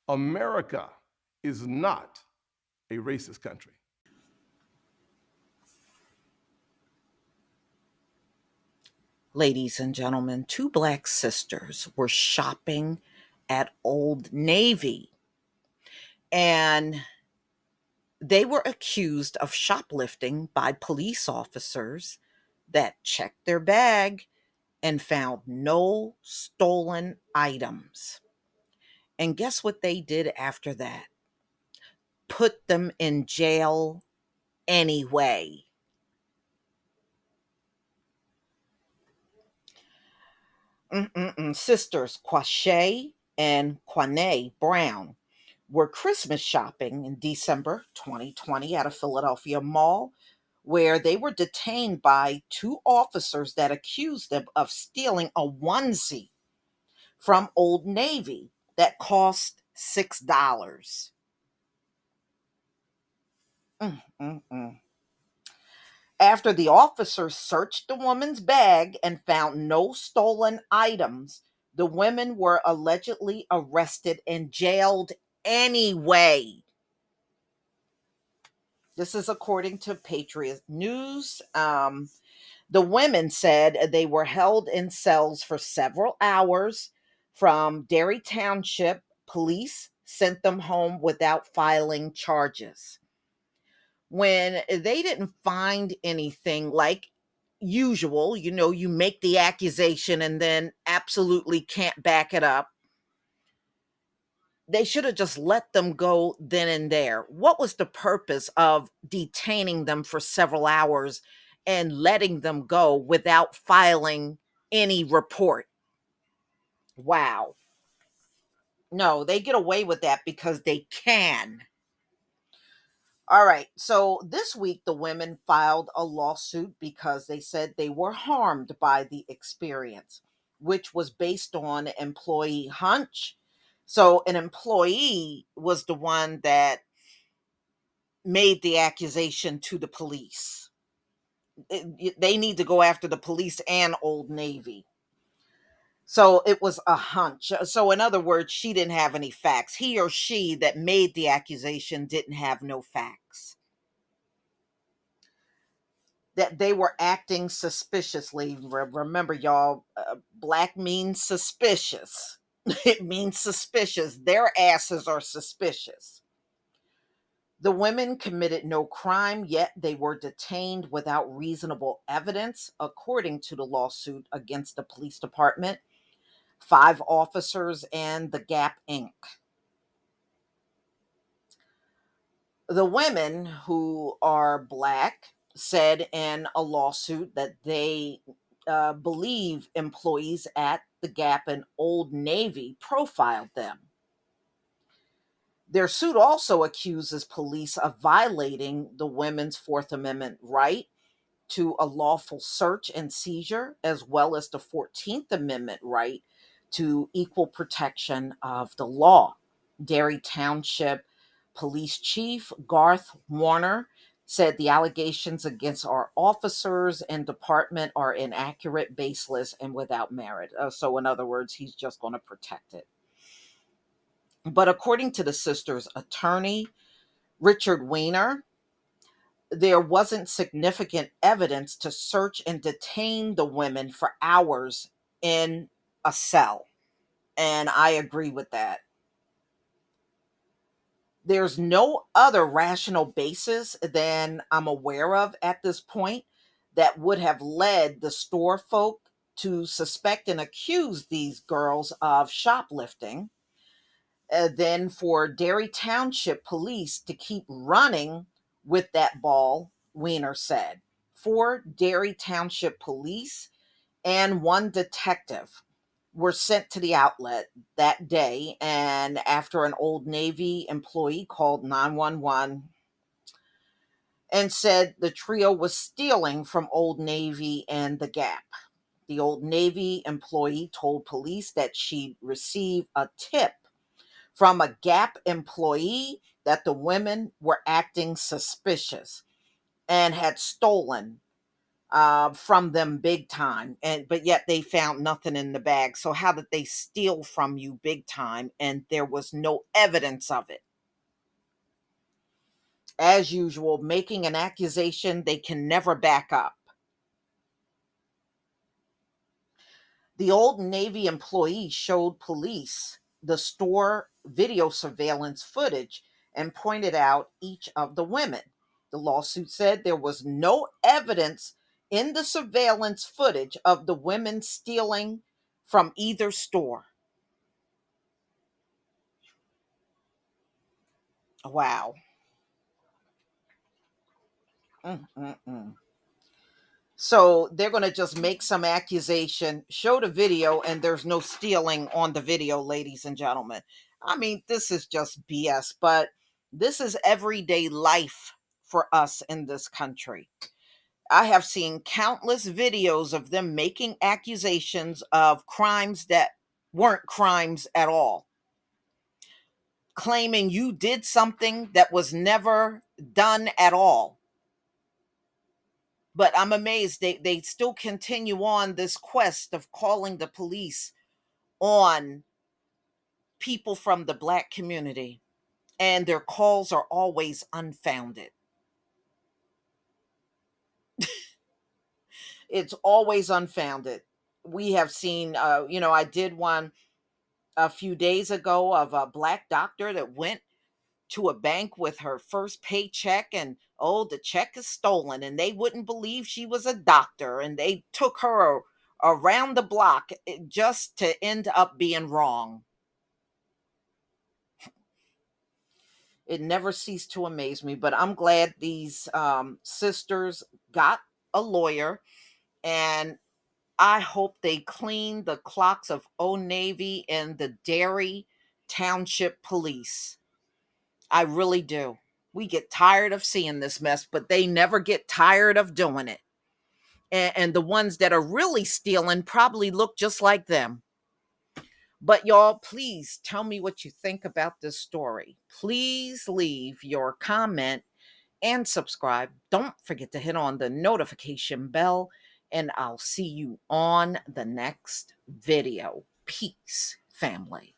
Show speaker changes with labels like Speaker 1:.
Speaker 1: America is not a racist country.
Speaker 2: Ladies and gentlemen, two black sisters were shopping at Old Navy and they were accused of shoplifting by police officers that checked their bag and found no stolen items. And guess what they did after that? Put them in jail anyway. Sisters Quashay and Quanae Brown were Christmas shopping in December 2020 at a Philadelphia mall where they were detained by two officers that accused them of stealing a onesie from Old Navy that cost $6. Mm, mm, mm. After the officers searched the woman's bag and found no stolen items, the women were allegedly arrested and jailed anyway. This is according to Patriot News. The women said they were held in cells for several hours. From Derry Township, police sent them home without filing charges. When they didn't find anything like usual, you make the accusation and then absolutely can't back it up. They should have just let them go then and there. What was the purpose of detaining them for several hours and letting them go without filing any report? Wow. No, they get away with that because they can. All right. So this week, the women filed a lawsuit because they said they were harmed by the experience, which was based on employee hunch. So an employee was the one that made the accusation to the police. They need to go after the police and Old Navy. So it was a hunch. So, in other words, she didn't have any facts. He or she that made the accusation didn't have no facts. That they were acting suspiciously. Remember, y'all, black means suspicious. It means suspicious. Their asses are suspicious. The women committed no crime, yet they were detained without reasonable evidence, according to the lawsuit against the police department, five officers, and the Gap Inc. The women, who are black, said in a lawsuit that they believe employees at the Gap and Old Navy profiled them. Their suit also accuses police of violating the women's Fourth Amendment right to a lawful search and seizure, as well as the 14th Amendment right to equal protection of the law. Derry Township Police Chief Garth Warner said the allegations against our officers and department are inaccurate, baseless, and without merit. So, in other words, he's just going to protect it. But according to the sisters' attorney, Richard Weiner, there wasn't significant evidence to search and detain the women for hours in a cell. And I agree with that. There's no other rational basis than I'm aware of at this point that would have led the store folk to suspect and accuse these girls of shoplifting. Then for Derry Township police to keep running with that ball, Weiner said. Four Derry Township police and one detective were sent to the outlet that day, and after an Old Navy employee called 911 and said the trio was stealing from Old Navy and the Gap. The Old Navy employee told police that she'd received a tip from a Gap employee that the women were acting suspicious and had stolen from them big time, and but yet they found nothing in the bag. So how did they steal from you big time and there was no evidence of it? As usual, making an accusation they can never back up. The Old Navy employee showed police the store video surveillance footage and pointed out each of the women. The lawsuit said there was no evidence in the surveillance footage of the women stealing from either store. Wow. Mm-mm-mm. So they're going to just make some accusation, show the video, and there's no stealing on the video, ladies and gentlemen. I mean, this is just BS, but this is everyday life for us in this country. I have seen countless videos of them making accusations of crimes that weren't crimes at all, claiming you did something that was never done at all. But I'm amazed they still continue on this quest of calling the police on people from the black community, and their calls are always unfounded. It's always unfounded. We have seen, I did one a few days ago of a black doctor that went to a bank with her first paycheck, and oh, the check is stolen, and they wouldn't believe she was a doctor, and they took her around the block just to end up being wrong. It never ceased to amaze me, but I'm glad these sisters got a lawyer, and I hope they clean the clocks of Old Navy and the Dairy Township Police. I really do. We get tired of seeing this mess, but they never get tired of doing it. And the ones that are really stealing probably look just like them. But y'all, please tell me what you think about this story. Please leave your comment and subscribe. Don't forget to hit on the notification bell, and I'll see you on the next video. Peace, family.